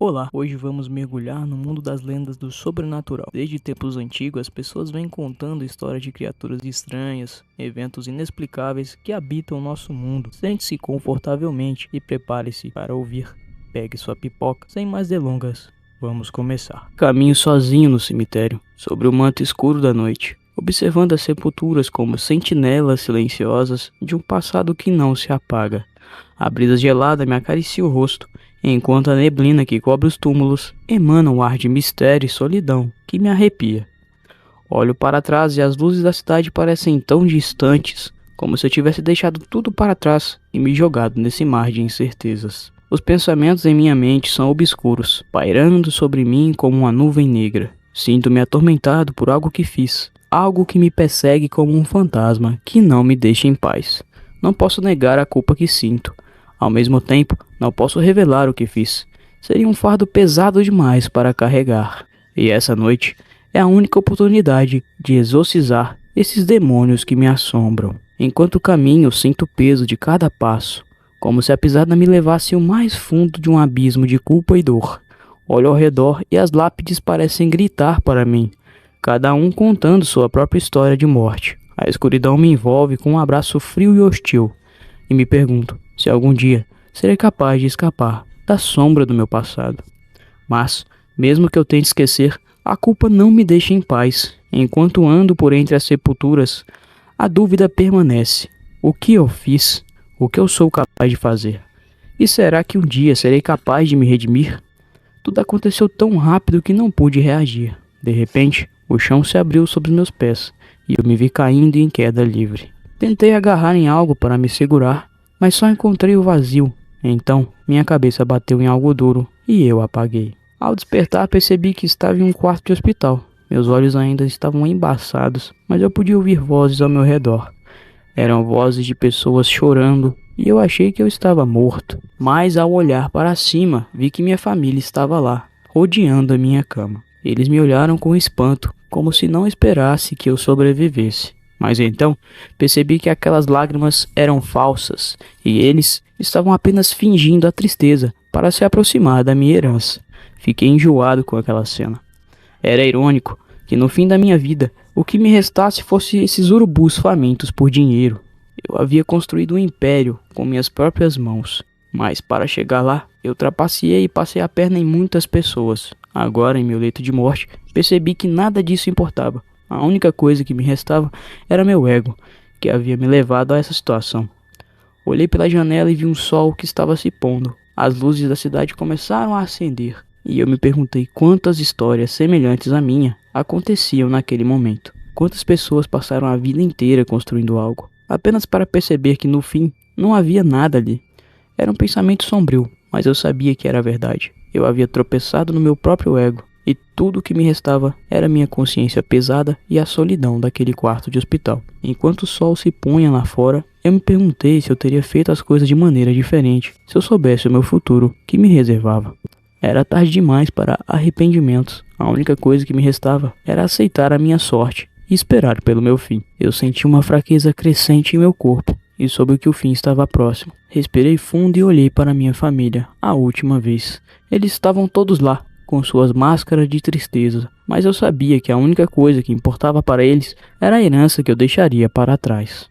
Olá, hoje vamos mergulhar no mundo das lendas do sobrenatural. Desde tempos antigos, as pessoas vêm contando histórias de criaturas estranhas, eventos inexplicáveis que habitam o nosso mundo. Sente-se confortavelmente e prepare-se para ouvir. Pegue sua pipoca. Sem mais delongas, vamos começar. Caminho sozinho no cemitério, sobre o manto escuro da noite, observando as sepulturas como sentinelas silenciosas de um passado que não se apaga. A brisa gelada me acaricia o rosto, enquanto a neblina que cobre os túmulos emana um ar de mistério e solidão que me arrepia. Olho para trás e as luzes da cidade parecem tão distantes, como se eu tivesse deixado tudo para trás e me jogado nesse mar de incertezas. Os pensamentos em minha mente são obscuros, pairando sobre mim como uma nuvem negra. Sinto-me atormentado por algo que fiz, algo que me persegue como um fantasma que não me deixa em paz. Não posso negar a culpa que sinto. Ao mesmo tempo, não posso revelar o que fiz. Seria um fardo pesado demais para carregar. E essa noite é a única oportunidade de exorcizar esses demônios que me assombram. Enquanto caminho, sinto o peso de cada passo, como se a pisada me levasse ao mais fundo de um abismo de culpa e dor. Olho ao redor e as lápides parecem gritar para mim, cada um contando sua própria história de morte. A escuridão me envolve com um abraço frio e hostil, e me pergunto se algum dia serei capaz de escapar da sombra do meu passado. Mas, mesmo que eu tente esquecer, a culpa não me deixa em paz. Enquanto ando por entre as sepulturas, a dúvida permanece. O que eu fiz? O que eu sou capaz de fazer? E será que um dia serei capaz de me redimir? Tudo aconteceu tão rápido que não pude reagir. De repente, o chão se abriu sob os meus pés, e eu me vi caindo em queda livre. Tentei agarrar em algo para me segurar, mas só encontrei o vazio. Então, minha cabeça bateu em algo duro e eu apaguei. Ao despertar, percebi que estava em um quarto de hospital. Meus olhos ainda estavam embaçados, mas eu podia ouvir vozes ao meu redor. Eram vozes de pessoas chorando e eu achei que eu estava morto. Mas ao olhar para cima, vi que minha família estava lá, rodeando a minha cama. Eles me olharam com espanto, como se não esperasse que eu sobrevivesse. Mas então, percebi que aquelas lágrimas eram falsas, e eles estavam apenas fingindo a tristeza para se aproximar da minha herança. Fiquei enjoado com aquela cena. Era irônico que no fim da minha vida, o que me restasse fosse esses urubus famintos por dinheiro. Eu havia construído um império com minhas próprias mãos, mas para chegar lá, eu trapaceei e passei a perna em muitas pessoas. Agora, em meu leito de morte, percebi que nada disso importava. A única coisa que me restava era meu ego, que havia me levado a essa situação. Olhei pela janela e vi um sol que estava se pondo. As luzes da cidade começaram a acender, e eu me perguntei quantas histórias semelhantes à minha aconteciam naquele momento. Quantas pessoas passaram a vida inteira construindo algo, apenas para perceber que no fim não havia nada ali. Era um pensamento sombrio, mas eu sabia que era verdade. Eu havia tropeçado no meu próprio ego, e tudo o que me restava era minha consciência pesada e a solidão daquele quarto de hospital. Enquanto o sol se punha lá fora, eu me perguntei se eu teria feito as coisas de maneira diferente, se eu soubesse o meu futuro que me reservava. Era tarde demais para arrependimentos. A única coisa que me restava era aceitar a minha sorte e esperar pelo meu fim. Eu senti uma fraqueza crescente em meu corpo e soube que o fim estava próximo. Respirei fundo e olhei para minha família a última vez. Eles estavam todos lá, com suas máscaras de tristeza, mas eu sabia que a única coisa que importava para eles era a herança que eu deixaria para trás.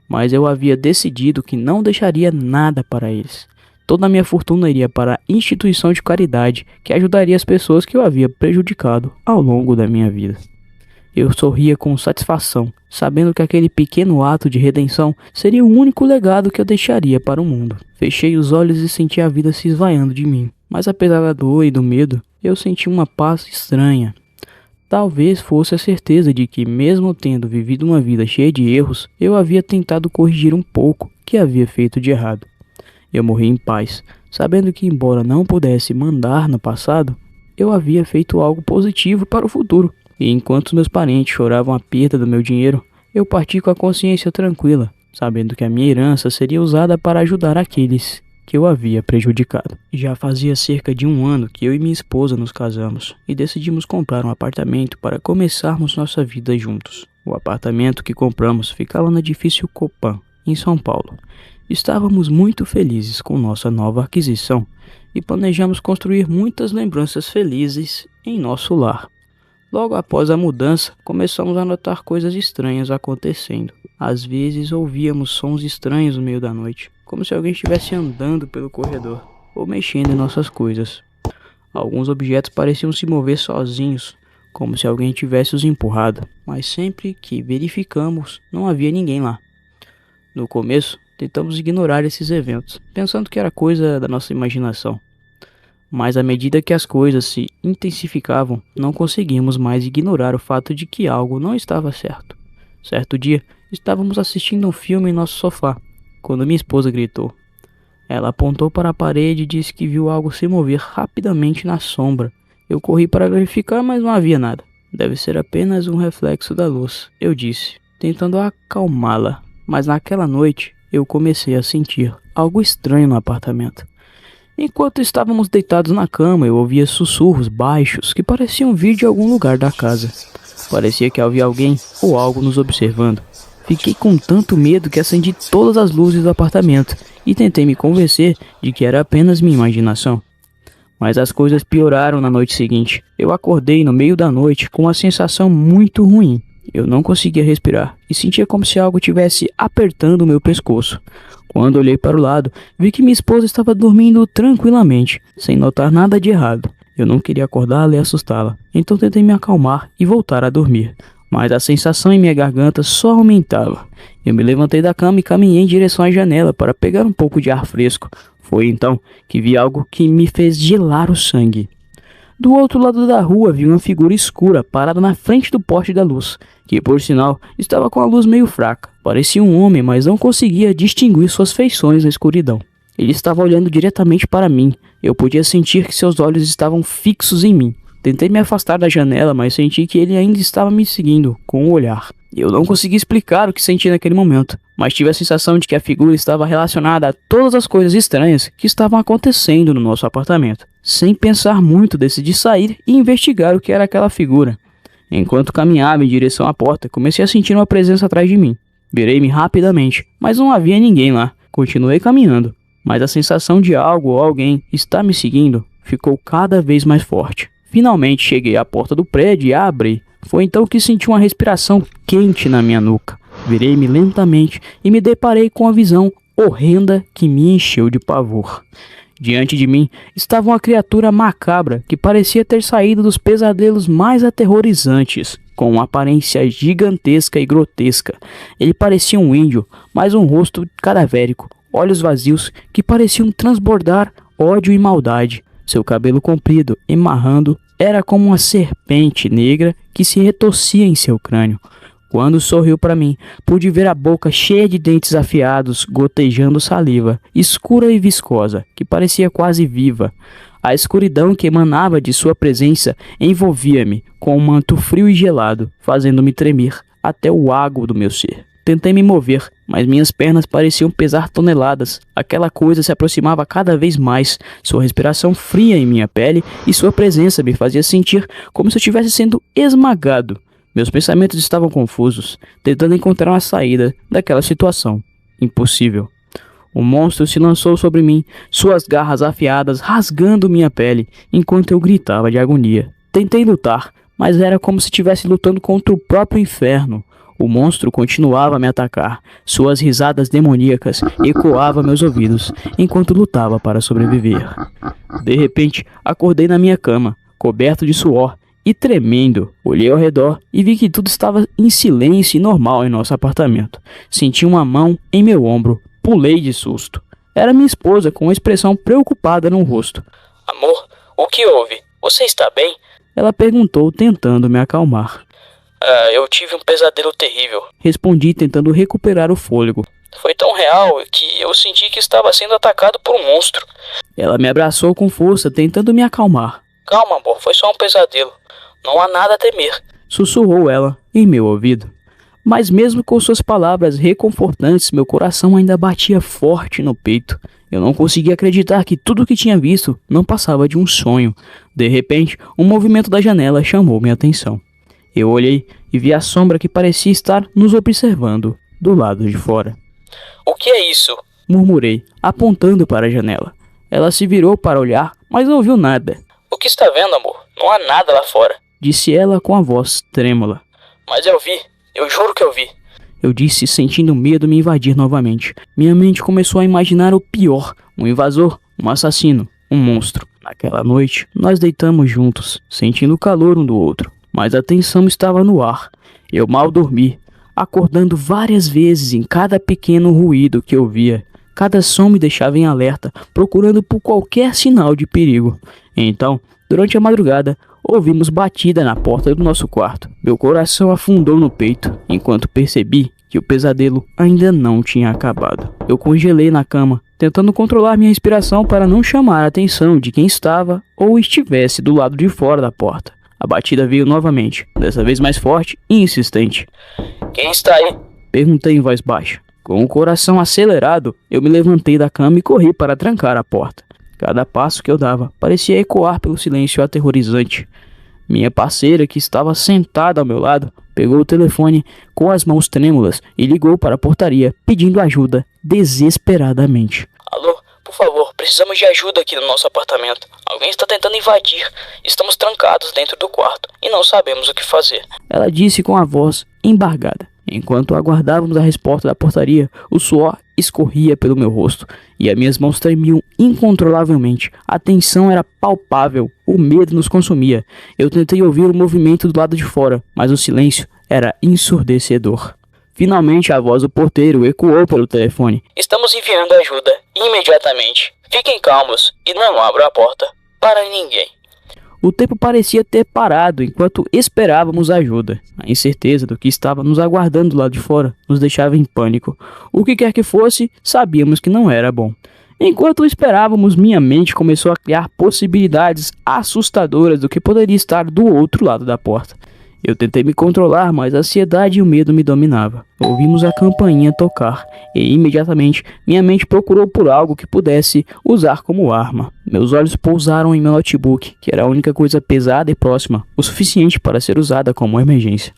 Mas eu havia decidido que não deixaria nada para eles. Toda a minha fortuna iria para a instituição de caridade que ajudaria as pessoas que eu havia prejudicado ao longo da minha vida. Eu sorria com satisfação, sabendo que aquele pequeno ato de redenção seria o único legado que eu deixaria para o mundo. Fechei os olhos e senti a vida se esvaiando de mim. Mas apesar da dor e do medo, eu senti uma paz estranha. Talvez fosse a certeza de que, mesmo tendo vivido uma vida cheia de erros, eu havia tentado corrigir um pouco o que havia feito de errado. Eu morri em paz, sabendo que, embora não pudesse mandar no passado, eu havia feito algo positivo para o futuro. E enquanto meus parentes choravam a perda do meu dinheiro, eu parti com a consciência tranquila, sabendo que a minha herança seria usada para ajudar aqueles que eu havia prejudicado. Já fazia cerca de 1 ano que eu e minha esposa nos casamos e decidimos comprar um apartamento para começarmos nossa vida juntos. O apartamento que compramos ficava no edifício Copan, em São Paulo. Estávamos muito felizes com nossa nova aquisição e planejamos construir muitas lembranças felizes em nosso lar. Logo após a mudança, começamos a notar coisas estranhas acontecendo. Às vezes ouvíamos sons estranhos no meio da noite, como se alguém estivesse andando pelo corredor ou mexendo em nossas coisas. Alguns objetos pareciam se mover sozinhos, como se alguém tivesse os empurrado, mas sempre que verificamos, não havia ninguém lá. No começo, tentamos ignorar esses eventos, pensando que era coisa da nossa imaginação. Mas à medida que as coisas se intensificavam, não conseguimos mais ignorar o fato de que algo não estava certo. Certo dia, estávamos assistindo um filme em nosso sofá, quando minha esposa gritou. Ela apontou para a parede e disse que viu algo se mover rapidamente na sombra. Eu corri para verificar, mas não havia nada. Deve ser apenas um reflexo da luz, eu disse, tentando acalmá-la. Mas naquela noite, eu comecei a sentir algo estranho no apartamento. Enquanto estávamos deitados na cama, eu ouvia sussurros baixos que pareciam vir de algum lugar da casa. Parecia que havia alguém ou algo nos observando. Fiquei com tanto medo que acendi todas as luzes do apartamento e tentei me convencer de que era apenas minha imaginação. Mas as coisas pioraram na noite seguinte. Eu acordei no meio da noite com uma sensação muito ruim. Eu não conseguia respirar e sentia como se algo estivesse apertando o meu pescoço. Quando olhei para o lado, vi que minha esposa estava dormindo tranquilamente, sem notar nada de errado. Eu não queria acordá-la e assustá-la, então tentei me acalmar e voltar a dormir. Mas a sensação em minha garganta só aumentava. Eu me levantei da cama e caminhei em direção à janela para pegar um pouco de ar fresco. Foi então que vi algo que me fez gelar o sangue. Do outro lado da rua vi uma figura escura parada na frente do poste da luz, que por sinal estava com a luz meio fraca. Parecia um homem, mas não conseguia distinguir suas feições na escuridão. Ele estava olhando diretamente para mim. Eu podia sentir que seus olhos estavam fixos em mim. Tentei me afastar da janela, mas senti que ele ainda estava me seguindo com o olhar. Eu não consegui explicar o que senti naquele momento, mas tive a sensação de que a figura estava relacionada a todas as coisas estranhas que estavam acontecendo no nosso apartamento. Sem pensar muito, decidi sair e investigar o que era aquela figura. Enquanto caminhava em direção à porta, comecei a sentir uma presença atrás de mim. Virei-me rapidamente, mas não havia ninguém lá. Continuei caminhando, mas a sensação de algo ou alguém estar me seguindo ficou cada vez mais forte. Finalmente cheguei à porta do prédio e a abri. Foi então que senti uma respiração quente na minha nuca. Virei-me lentamente e me deparei com a visão horrenda que me encheu de pavor. Diante de mim estava uma criatura macabra que parecia ter saído dos pesadelos mais aterrorizantes, com uma aparência gigantesca e grotesca. Ele parecia um índio, mas um rosto cadavérico, olhos vazios que pareciam transbordar ódio e maldade. Seu cabelo comprido, emarrando, era como uma serpente negra que se retorcia em seu crânio. Quando sorriu para mim, pude ver a boca cheia de dentes afiados, gotejando saliva, escura e viscosa, que parecia quase viva. A escuridão que emanava de sua presença envolvia-me com um manto frio e gelado, fazendo-me tremer até o ágo do meu ser. Tentei me mover, mas minhas pernas pareciam pesar toneladas. Aquela coisa se aproximava cada vez mais, sua respiração fria em minha pele e sua presença me fazia sentir como se eu estivesse sendo esmagado. Meus pensamentos estavam confusos, tentando encontrar uma saída daquela situação. Impossível. O monstro se lançou sobre mim, suas garras afiadas rasgando minha pele, enquanto eu gritava de agonia. Tentei lutar, mas era como se estivesse lutando contra o próprio inferno. O monstro continuava a me atacar. Suas risadas demoníacas ecoavam meus ouvidos, enquanto lutava para sobreviver. De repente, acordei na minha cama, coberto de suor e tremendo. Olhei ao redor e vi que tudo estava em silêncio e normal em nosso apartamento. Senti uma mão em meu ombro. Pulei de susto. Era minha esposa com uma expressão preocupada no rosto. Amor, o que houve? Você está bem? Ela perguntou, tentando me acalmar. Eu tive um pesadelo terrível. Respondi, tentando recuperar o fôlego. Foi tão real que eu senti que estava sendo atacado por um monstro. Ela me abraçou com força, tentando me acalmar. Calma, amor, foi só um pesadelo. Não há nada a temer. Sussurrou ela em meu ouvido. Mas mesmo com suas palavras reconfortantes, meu coração ainda batia forte no peito. Eu não conseguia acreditar que tudo o que tinha visto não passava de um sonho. De repente, um movimento da janela chamou minha atenção. Eu olhei e vi a sombra que parecia estar nos observando do lado de fora. O que é isso? Murmurei, apontando para a janela. Ela se virou para olhar, mas não viu nada. O que está vendo, amor? Não há nada lá fora. Disse ela com a voz trêmula. Mas eu vi. Eu juro que eu vi. Eu disse, sentindo medo me invadir novamente. Minha mente começou a imaginar o pior. Um invasor, um assassino, um monstro. Naquela noite, nós deitamos juntos, sentindo o calor um do outro. Mas a tensão estava no ar. Eu mal dormi, acordando várias vezes em cada pequeno ruído que ouvia. Cada som me deixava em alerta, procurando por qualquer sinal de perigo. Então, durante a madrugada, ouvimos batida na porta do nosso quarto. Meu coração afundou no peito, enquanto percebi que o pesadelo ainda não tinha acabado. Eu congelei na cama, tentando controlar minha respiração para não chamar a atenção de quem estava ou estivesse do lado de fora da porta. A batida veio novamente, dessa vez mais forte e insistente. Quem está aí? Perguntei em voz baixa. Com o coração acelerado, eu me levantei da cama e corri para trancar a porta. Cada passo que eu dava parecia ecoar pelo silêncio aterrorizante. Minha parceira, que estava sentada ao meu lado, pegou o telefone com as mãos trêmulas e ligou para a portaria, pedindo ajuda desesperadamente. Alô, por favor, precisamos de ajuda aqui no nosso apartamento. Alguém está tentando invadir. Estamos trancados dentro do quarto e não sabemos o que fazer. Ela disse com a voz embargada. Enquanto aguardávamos a resposta da portaria, o suor escorria pelo meu rosto e as minhas mãos tremiam incontrolavelmente. A tensão era palpável, o medo nos consumia. Eu tentei ouvir o movimento do lado de fora, mas o silêncio era ensurdecedor. Finalmente a voz do porteiro ecoou pelo telefone. Estamos enviando ajuda imediatamente. Fiquem calmos e não abram a porta para ninguém. O tempo parecia ter parado enquanto esperávamos ajuda. A incerteza do que estava nos aguardando do lado de fora nos deixava em pânico. O que quer que fosse, sabíamos que não era bom. Enquanto esperávamos, minha mente começou a criar possibilidades assustadoras do que poderia estar do outro lado da porta. Eu tentei me controlar, mas a ansiedade e o medo me dominavam. Ouvimos a campainha tocar e imediatamente minha mente procurou por algo que pudesse usar como arma. Meus olhos pousaram em meu notebook, que era a única coisa pesada e próxima, o suficiente para ser usada como emergência.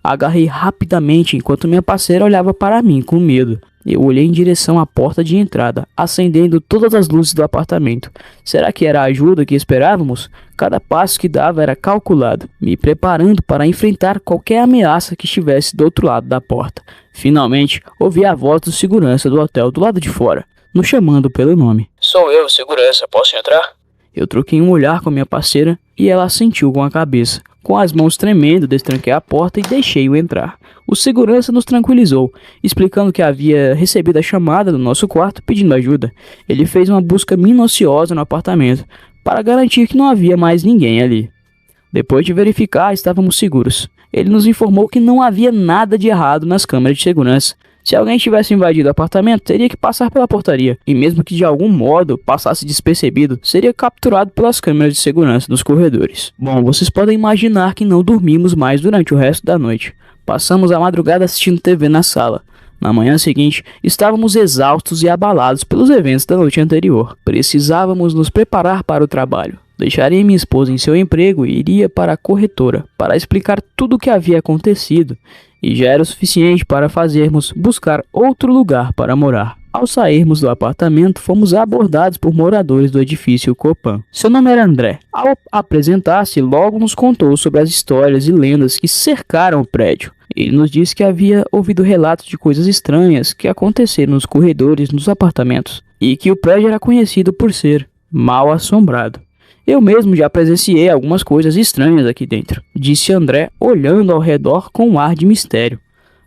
Agarrei rapidamente enquanto minha parceira olhava para mim com medo. Eu olhei em direção à porta de entrada, acendendo todas as luzes do apartamento. Será que era a ajuda que esperávamos? Cada passo que dava era calculado, me preparando para enfrentar qualquer ameaça que estivesse do outro lado da porta. Finalmente, ouvi a voz do segurança do hotel do lado de fora, nos chamando pelo nome. Sou eu, segurança. Posso entrar? Eu troquei um olhar com minha parceira e ela assentiu com a cabeça. Com as mãos tremendo, destranquei a porta e deixei-o entrar. O segurança nos tranquilizou, explicando que havia recebido a chamada do nosso quarto pedindo ajuda. Ele fez uma busca minuciosa no apartamento, para garantir que não havia mais ninguém ali. Depois de verificar, estávamos seguros. Ele nos informou que não havia nada de errado nas câmeras de segurança. Se alguém tivesse invadido o apartamento, teria que passar pela portaria, e mesmo que de algum modo passasse despercebido, seria capturado pelas câmeras de segurança dos corredores. Bom, vocês podem imaginar que não dormimos mais durante o resto da noite. Passamos a madrugada assistindo TV na sala. Na manhã seguinte, estávamos exaustos e abalados pelos eventos da noite anterior. Precisávamos nos preparar para o trabalho. Deixaria minha esposa em seu emprego e iria para a corretora para explicar tudo o que havia acontecido, e já era o suficiente para fazermos buscar outro lugar para morar. Ao sairmos do apartamento, fomos abordados por moradores do edifício Copan. Seu nome era André. Ao apresentar-se, logo nos contou sobre as histórias e lendas que cercaram o prédio. Ele nos disse que havia ouvido relatos de coisas estranhas que aconteceram nos corredores dos apartamentos, e que o prédio era conhecido por ser mal assombrado. Eu mesmo já presenciei algumas coisas estranhas aqui dentro, disse André, olhando ao redor com um ar de mistério.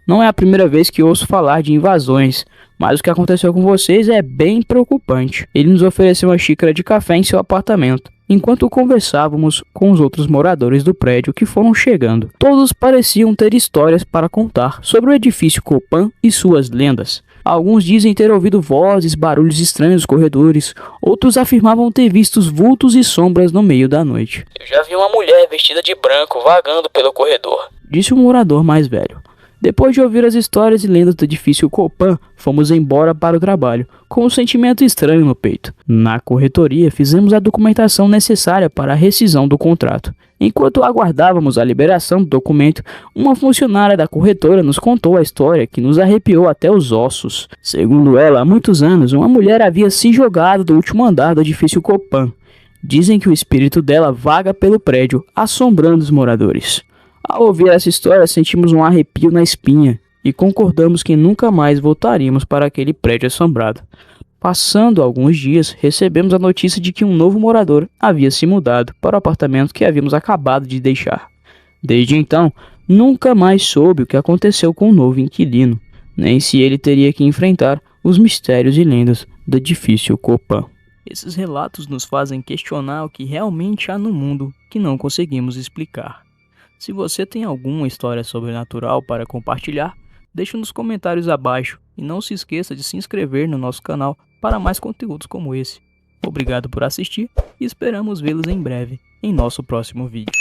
Não é a primeira vez que ouço falar de invasões, mas o que aconteceu com vocês é bem preocupante. Ele nos ofereceu uma xícara de café em seu apartamento, enquanto conversávamos com os outros moradores do prédio que foram chegando. Todos pareciam ter histórias para contar sobre o edifício Copan e suas lendas. Alguns dizem ter ouvido vozes, barulhos estranhos nos corredores. Outros afirmavam ter visto vultos e sombras no meio da noite. Eu já vi uma mulher vestida de branco vagando pelo corredor, disse um morador mais velho. Depois de ouvir as histórias e lendas do edifício Copan, fomos embora para o trabalho, com um sentimento estranho no peito. Na corretoria, fizemos a documentação necessária para a rescisão do contrato. Enquanto aguardávamos a liberação do documento, uma funcionária da corretora nos contou a história que nos arrepiou até os ossos. Segundo ela, há muitos anos, uma mulher havia se jogado do último andar do edifício Copan. Dizem que o espírito dela vaga pelo prédio, assombrando os moradores. Ao ouvir essa história, sentimos um arrepio na espinha e concordamos que nunca mais voltaríamos para aquele prédio assombrado. Passando alguns dias, recebemos a notícia de que um novo morador havia se mudado para o apartamento que havíamos acabado de deixar. Desde então, nunca mais soube o que aconteceu com o novo inquilino, nem se ele teria que enfrentar os mistérios e lendas do edifício Copan. Esses relatos nos fazem questionar o que realmente há no mundo que não conseguimos explicar. Se você tem alguma história sobrenatural para compartilhar, deixe nos comentários abaixo e não se esqueça de se inscrever no nosso canal para mais conteúdos como esse. Obrigado por assistir e esperamos vê-los em breve em nosso próximo vídeo.